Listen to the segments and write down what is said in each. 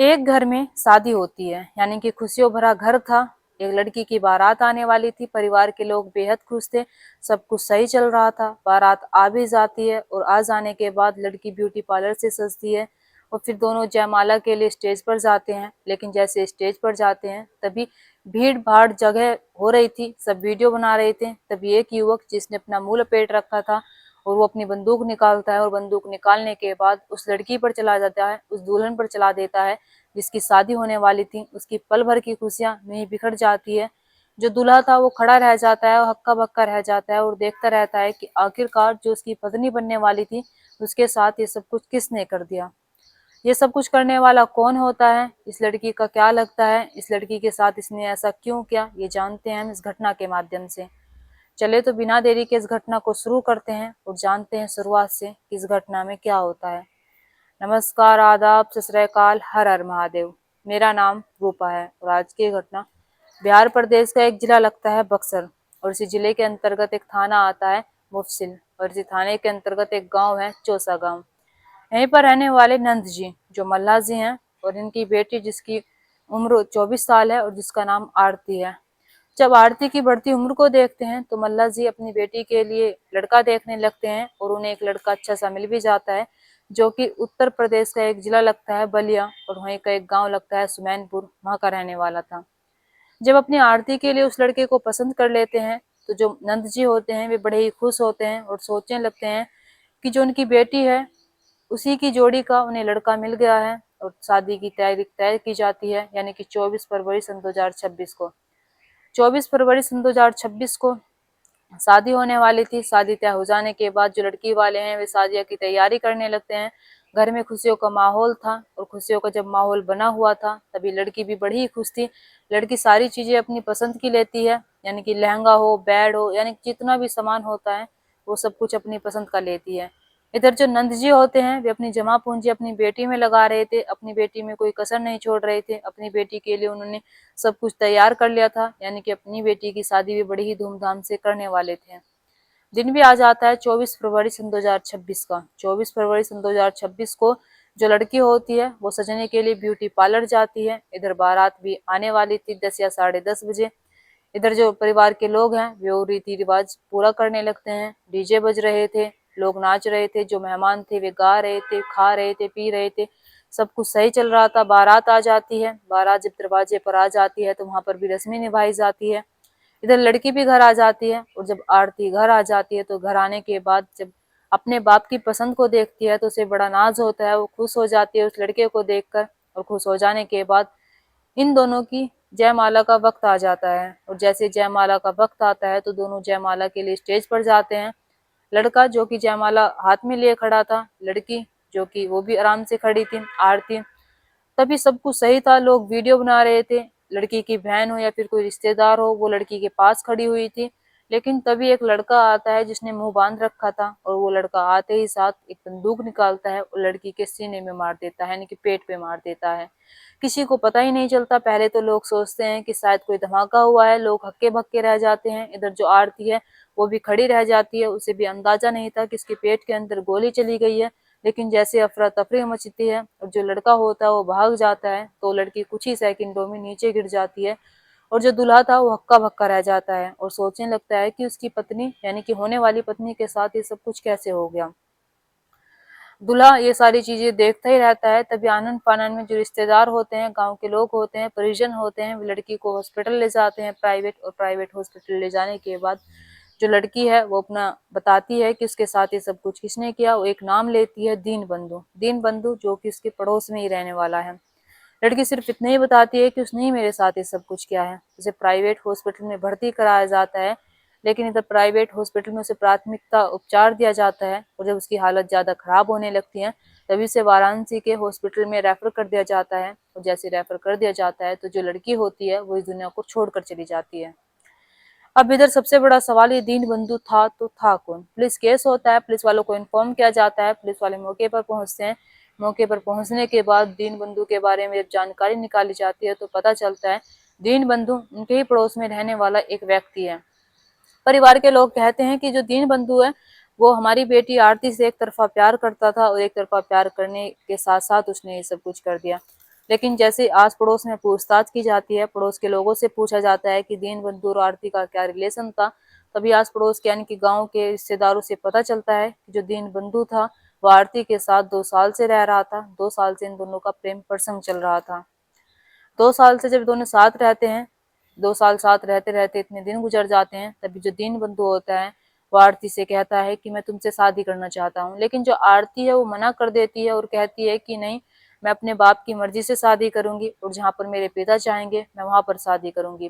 एक घर में शादी होती है, यानी कि खुशियों भरा घर था। एक लड़की की बारात आने वाली थी। परिवार के लोग बेहद खुश थे। सब कुछ सही चल रहा था। बारात आ भी जाती है और आ जाने के बाद लड़की ब्यूटी पार्लर से सजती है और फिर दोनों जयमाला के लिए स्टेज पर जाते हैं। लेकिन जैसे स्टेज पर जाते हैं तभी भीड़ भाड़ जगह हो रही थी, सब वीडियो बना रहे थे। तभी एक युवक जिसने अपना मुंह लपेट रखा था और वो अपनी बंदूक निकालता है और बंदूक निकालने के बाद उस लड़की पर चला जाता है, उस दुल्हन पर चला देता है जिसकी शादी होने वाली थी। उसकी पल भर की खुशियां यूं बिखर जाती है। जो दूल्हा था वो खड़ा रह जाता है और हक्का बक्का रह जाता है और देखता रहता है कि आखिरकार जो उसकी पत्नी बनने वाली थी उसके साथ ये सब कुछ किसने कर दिया। ये सब कुछ करने वाला कौन होता है, इस लड़की का क्या लगता है, इस लड़की के साथ इसने ऐसा क्यों किया, ये जानते हैं हम इस घटना के माध्यम से। चले तो बिना देरी के इस घटना को शुरू करते हैं और जानते हैं शुरुआत से कि इस घटना में क्या होता है। नमस्कार, आदाब, सत श्री अकाल, हर हर महादेव। मेरा नाम रूपा है और आज की घटना बिहार प्रदेश का एक जिला लगता है बक्सर, और इसी जिले के अंतर्गत एक थाना आता है मुफसिल, और इसी थाने के अंतर्गत एक गांव है चौसा गांव। यहीं पर रहने वाले नंद जी जो मल्ला जी हैं और इनकी बेटी जिसकी उम्र 24 साल है और जिसका नाम आरती है। जब आरती की बढ़ती उम्र को देखते हैं तो मल्ला जी अपनी बेटी के लिए लड़का देखने लगते हैं और उन्हें एक लड़का अच्छा सा मिल भी जाता है जो कि उत्तर प्रदेश का एक जिला लगता है बलिया और वहीं का एक गांव लगता है सुमैनपुर, वहां का रहने वाला था। जब अपनी आरती के लिए उस लड़के को पसंद कर लेते हैं तो जो नंद जी होते हैं वे बड़े ही खुश होते हैं और सोचने लगते हैं कि जो उनकी बेटी है उसी की जोड़ी का उन्हें लड़का मिल गया है। और शादी की तैयारी तय की जाती है, यानी कि 24 फरवरी सन 2026 को। 24 फरवरी सन 2026 को शादी होने वाली थी। शादी तय हो जाने के बाद जो लड़की वाले हैं वे शादी की तैयारी करने लगते हैं। घर में खुशियों का माहौल था और खुशियों का जब माहौल बना हुआ था तभी लड़की भी बड़ी ही खुश थी। लड़की सारी चीजें अपनी पसंद की लेती है, यानी कि लहंगा हो, बेड हो, यानी जितना भी सामान होता है वो सब कुछ अपनी पसंद का लेती है। इधर जो नंद जी होते हैं वे अपनी जमा पूंजी अपनी बेटी में लगा रहे थे। अपनी बेटी में कोई कसर नहीं छोड़ रहे थे। अपनी बेटी के लिए उन्होंने सब कुछ तैयार कर लिया था, यानी कि अपनी बेटी की शादी भी बड़ी ही धूमधाम से करने वाले थे। दिन भी आ जाता है 24 फरवरी सन 2026 का। 24 फरवरी सन 2026 को जो लड़की होती है वो सजने के लिए ब्यूटी पार्लर जाती है। इधर बारात भी आने वाली थी 10 या 10:30 बजे। इधर जो परिवार के लोग हैं वो रीति रिवाज पूरा करने लगते हैं। डीजे बज रहे थे, लोग नाच रहे थे, जो मेहमान थे वे गा रहे थे, खा रहे थे, पी रहे थे, सब कुछ सही चल रहा था। बारात आ जाती है। बारात जब दरवाजे पर आ जाती है तो वहां पर भी रस्में निभाई जाती है। इधर लड़की भी घर आ जाती है और जब आरती घर आ जाती है तो घर आने के बाद जब अपने बाप की पसंद को देखती है तो उसे बड़ा नाज होता है। वो खुश हो जाती है उस लड़के को देखकर, और खुश हो जाने के बाद इन दोनों की जयमाला का वक्त आ जाता है। और जैसे जयमाला का वक्त आता है तो दोनों जयमाला के लिए स्टेज पर जाते हैं। लड़का जो कि जयमाला हाथ में लिए खड़ा था, लड़की जो कि वो भी आराम से खड़ी थी। आरती तभी सब कुछ सही था, लोग वीडियो बना रहे थे। लड़की की बहन हो या फिर कोई रिश्तेदार हो वो लड़की के पास खड़ी हुई थी। लेकिन तभी एक लड़का आता है जिसने मुंह बांध रखा था, और वो लड़का आते ही साथ एक बंदूक निकालता है और लड़की के सीने में मार देता है, यानी कि पेट पे मार देता है। किसी को पता ही नहीं चलता। पहले तो लोग सोचते हैं कि शायद कोई धमाका हुआ है, लोग हक्के बक्के रह जाते हैं। इधर जो आरती है वो भी खड़ी रह जाती है, उसे भी अंदाजा नहीं था कि इसके पेट के अंदर गोली चली गई है। लेकिन जैसे अफरा तफरी मचती है और जो लड़का होता है वो भाग जाता है तो लड़की कुछ ही सेकंडों में नीचे गिर जाती है। और जो दूल्हा था वो हक्का बक्का रह जाता है और सोचने लगता है कि उसकी पत्नी, यानी कि होने वाली पत्नी के साथ ये सब कुछ कैसे हो गया। दूल्हा ये सारी चीजें देखता ही रहता है। तभी आनन फानन में जो रिश्तेदार होते हैं, गांव के लोग होते हैं, परिजन होते हैं, वो लड़की को हॉस्पिटल ले जाते हैं प्राइवेट, और प्राइवेट हॉस्पिटल ले जाने के बाद जो लड़की है वो अपना बताती है कि उसके साथ ये सब कुछ किसने किया। वो एक नाम लेती है, दीन बंधु। दीन बंधु जो कि उसके पड़ोस में ही रहने वाला है। लड़की सिर्फ इतना ही बताती है कि उसने ही मेरे साथ ये सब कुछ किया है। उसे प्राइवेट हॉस्पिटल में भर्ती कराया जाता है, लेकिन इधर प्राइवेट हॉस्पिटल में उसे प्राथमिकता उपचार दिया जाता है। और जब उसकी हालत ज्यादा खराब होने लगती है तभी उसे वाराणसी के हॉस्पिटल में रेफर कर दिया जाता है। और जैसे रेफर कर दिया जाता है तो जो लड़की होती है वो इस दुनिया को छोड़कर चली जाती है। अब इधर सबसे बड़ा सवाल, ये दीन बंधु था तो था कौन। पुलिस केस होता है, पुलिस वालों को इन्फॉर्म किया जाता है, पुलिस वाले मौके पर पहुंचते हैं। मौके पर पहुंचने के बाद दीन बंधु के बारे में जब जानकारी निकाली जाती है तो पता चलता है दीन बंधु उनके ही पड़ोस में रहने वाला एक व्यक्ति है। परिवार के लोग कहते हैं कि जो दीन बंधु है वो हमारी बेटी आरती से एक तरफा प्यार करता था और एक तरफा प्यार करने के साथ साथ उसने ये सब कुछ कर दिया। लेकिन जैसे आस पड़ोस में पूछताछ की जाती है, पड़ोस के लोगों से पूछा जाता है कि दीनबंधु और आरती का क्या रिलेशन था, तभी आस पड़ोस के यानी कि गांव के रिश्तेदारों से पता चलता है कि जो दीनबंधु था वो आरती के साथ 2 साल से रह रहा था। 2 साल से इन दोनों का प्रेम प्रसंग चल रहा था। 2 साल से जब दोनों साथ रहते हैं, 2 साल साथ रहते रहते इतने दिन गुजर जाते हैं, तभी जो दीनबंधु होता है वो आरती से कहता है कि मैं तुमसे शादी करना चाहता हूँ। लेकिन जो आरती है वो मना कर देती है और कहती है कि नहीं, मैं अपने बाप की मर्जी से शादी करूंगी और जहाँ पर मेरे पिता चाहेंगे मैं वहां पर शादी करूंगी।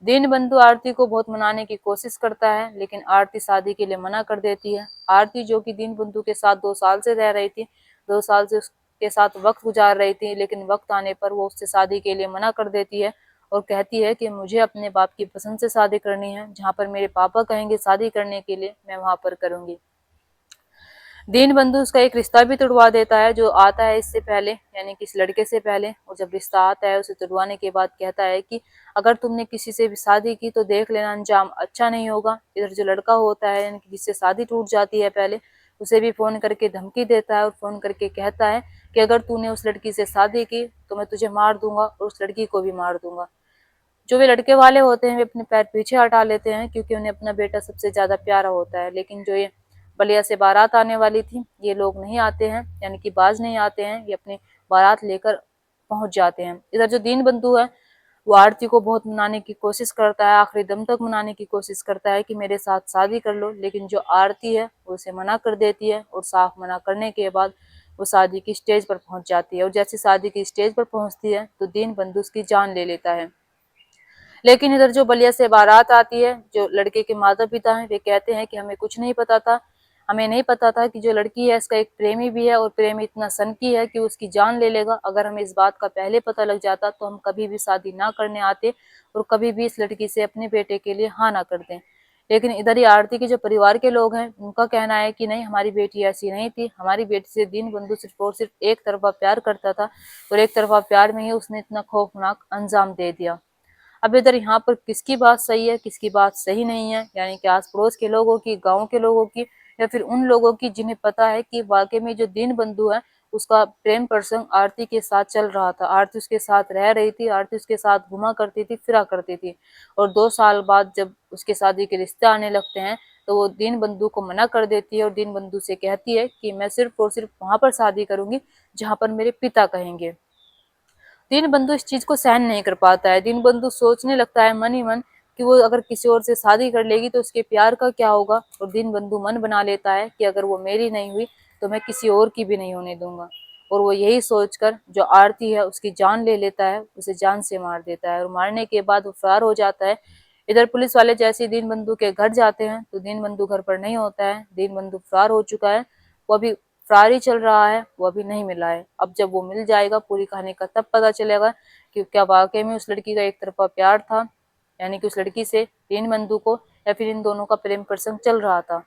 दीनबंधु आरती को बहुत मनाने की कोशिश करता है, लेकिन आरती शादी के लिए मना कर देती है। आरती जो कि दीनबंधु के साथ 2 साल से रह रही थी, 2 साल से उसके साथ वक्त गुजार रही थी, लेकिन वक्त आने पर वो उससे शादी के लिए मना कर देती है और कहती है कि मुझे अपने बाप की पसंद से शादी करनी है, जहाँ पर मेरे पापा कहेंगे शादी करने के लिए मैं वहां पर करूंगी। दीनबंधु उसका एक रिश्ता भी तुड़वा देता है जो आता है इससे पहले, यानी कि इस लड़के से पहले। और जब रिश्ता आता है उसे तुड़वाने के बाद कहता है कि अगर तुमने किसी से भी शादी की तो देख लेना अंजाम अच्छा नहीं होगा। इधर जो लड़का होता है यानी कि जिससे शादी टूट जाती है पहले, उसे भी फोन करके धमकी देता है और फोन करके कहता है कि अगर तूने उस लड़की से शादी की तो मैं तुझे मार दूंगा और उस लड़की को भी मार दूंगा। जो वे लड़के वाले होते हैं वे अपने पैर पीछे हटा लेते हैं क्योंकि उन्हें अपना बेटा सबसे ज्यादा प्यारा होता है। लेकिन जो ये बलिया से बारात आने वाली थी, ये लोग नहीं आते हैं, यानी कि बाज नहीं आते हैं, ये अपनी बारात लेकर पहुंच जाते हैं। इधर जो दीनबंधु है वो आरती को बहुत मनाने की कोशिश करता है, आखिरी दम तक मनाने की कोशिश करता है कि मेरे साथ शादी कर लो। लेकिन जो आरती है वो उसे मना कर देती है और साफ मना करने के बाद वो शादी की स्टेज पर पहुंच जाती है। और जैसे शादी की स्टेज पर पहुंचती है तो दीनबंधु उसकी जान ले लेता है। लेकिन इधर जो बलिया से बारात आती है, जो लड़के के माता पिता हैं वे कहते हैं कि हमें कुछ नहीं पता था, हमें नहीं पता था कि जो लड़की है इसका एक प्रेमी भी है और प्रेमी इतना सनकी है कि उसकी जान ले लेगा। अगर हमें इस बात का पहले पता लग जाता तो हम कभी भी शादी ना करने आते और कभी भी इस लड़की से अपने बेटे के लिए हाँ ना करते। लेकिन इधर ही आरती के जो परिवार के लोग हैं उनका कहना है कि नहीं, हमारी बेटी ऐसी नहीं थी, हमारी बेटी से दीनबंधु सिर्फ और सिर्फ एक तरफा प्यार करता था और एक तरफा प्यार में ही उसने इतना खौफनाक अंजाम दे दिया। अब इधर यहाँ पर किसकी बात सही है किसकी बात सही नहीं है, यानी कि आस पड़ोस के लोगों की, गांव के लोगों की, या फिर उन लोगों की जिन्हें पता है कि वाकई में जो दीनबंधु है उसका प्रेम प्रसंग आरती के साथ चल रहा था, आरती उसके साथ रह रही थी, आरती उसके साथ घुमा करती थी, फिरा करती थी। और 2 साल बाद जब उसके शादी के रिश्ते आने लगते हैं तो वो दीनबंधु को मना कर देती है और दीनबंधु से कहती है कि मैं सिर्फ और सिर्फ वहां पर शादी करूंगी जहां पर मेरे पिता कहेंगे। दीनबंधु इस चीज को सहन नहीं कर पाता है। दीनबंधु सोचने लगता है मन ही मन कि वो अगर किसी और से शादी कर लेगी तो उसके प्यार का क्या होगा। और दीनबंधु मन बना लेता है कि अगर वो मेरी नहीं हुई तो मैं किसी और की भी नहीं होने दूंगा। और वो यही सोचकर जो आरती है उसकी जान ले लेता है, उसे जान से मार देता है और मारने के बाद वो फरार हो जाता है। इधर पुलिस वाले जैसे ही दीनबंधु के घर जाते हैं तो दीनबंधु घर पर नहीं होता है, दीनबंधु फरार हो चुका है। वो अभी फरार ही चल रहा है, वो अभी नहीं मिला है। अब जब वो मिल जाएगा पूरी कहानी का तब पता चलेगा कि क्या वाकई में उस लड़की का एक तरफा प्यार था, यानी कि उस लड़की से दीनबंधु को, या फिर इन दोनों का प्रेम प्रसंग चल रहा था,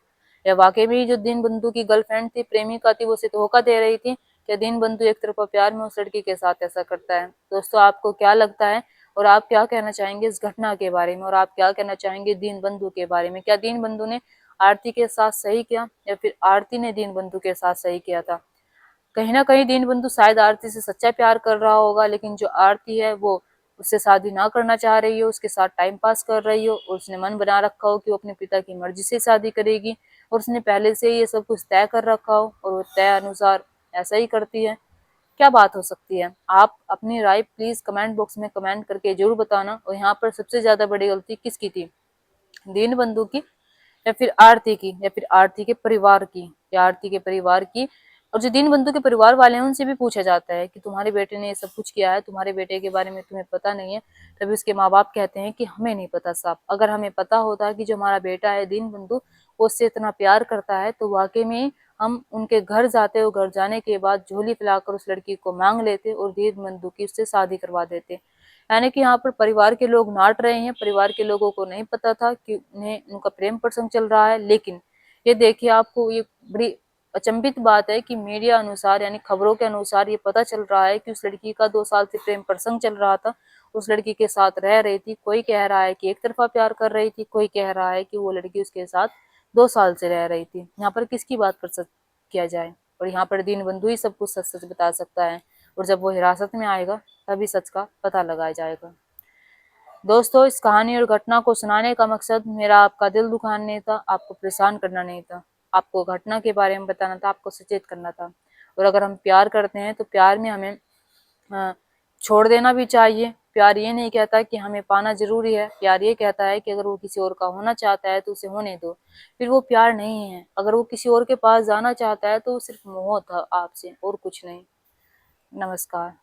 या वाकई में जो दीनबंधु की गर्लफ्रेंड थी, प्रेमिका थी, वो उसे धोखा दे रही थी। क्या दीनबंधु एक तरफा प्यार में उस लड़की के साथ ऐसा करता है? दोस्तों आपको क्या लगता है और आप क्या कहना चाहेंगे इस घटना के बारे में, और आप क्या कहना चाहेंगे दीनबंधु के बारे में? क्या दीनबंधु ने आरती के साथ सही किया या फिर आरती ने दीनबंधु के साथ सही किया था? कहीं ना कहीं दीनबंधु शायद आरती से सच्चा प्यार कर रहा होगा, लेकिन जो आरती है वो उससे शादी ना करना चाह रही हो, उसके साथ टाइम पास कर रही हो और उसने मन बना रखा हो कि वो अपने पिता की मर्जी से शादी करेगी और उसने पहले से ये सब कुछ तय कर रखा हो और वो तय अनुसार ऐसा ही करती है। क्या बात हो सकती है? आप अपनी राय प्लीज कमेंट बॉक्स में कमेंट करके जरूर बताना। और यहाँ पर सबसे ज्यादा बड़ी गलती किसकी थी, दीनबंधु की या फिर आरती की, या फिर आरती के परिवार की, या आरती के परिवार की? और जो दीनबंधु के परिवार वाले हैं उनसे भी पूछा जाता है कि तुम्हारे बेटे ने ये सब कुछ किया है, तुम्हारे बेटे के बारे में तुम्हें पता नहीं है? तभी उसके माँ बाप कहते हैं कि हमें नहीं पता साहब, अगर हमें पता होता कि जो हमारा बेटा है दीनबंधु वो उससे इतना प्यार करता है तो वाकई में हम उनके घर जाते और घर जाने के बाद झोली फैलाकर उस लड़की को मांग लेते और दीनबंधु की उससे शादी करवा देते। यानी कि यहाँ पर परिवार के लोग नाट रहे हैं, परिवार के लोगों को नहीं पता था कि उन्हें उनका प्रेम प्रसंग चल रहा है। लेकिन ये देखिए, आपको ये बड़ी अचंभित बात है कि मीडिया अनुसार यानी खबरों के अनुसार ये पता चल रहा है कि उस लड़की का 2 साल से प्रेम प्रसंग चल रहा था, उस लड़की के साथ रह रही थी। कोई कह रहा है कि एक तरफा प्यार कर रही थी, कोई कह रहा है कि वो लड़की उसके साथ 2 साल से रह रही थी। यहाँ पर किसकी बात पर सच किया जाए? और यहाँ पर दीनबंधु ही सब कुछ सच सच बता सकता है। और जब वो हिरासत में आएगा तभी सच का पता लगाया जाएगा। दोस्तों, इस कहानी और घटना को सुनाने का मकसद मेरा आपका दिल दुखाना नहीं था, आपको परेशान करना नहीं था, आपको घटना के बारे में बताना था, आपको सचेत करना था। और अगर हम प्यार करते हैं तो प्यार में हमें छोड़ देना भी चाहिए। प्यार ये नहीं कहता कि हमें पाना जरूरी है, प्यार ये कहता है कि अगर वो किसी और का होना चाहता है तो उसे होने दो, फिर वो प्यार नहीं है। अगर वो किसी और के पास जाना चाहता है तो वो सिर्फ मोह था आपसे और कुछ नहीं। नमस्कार।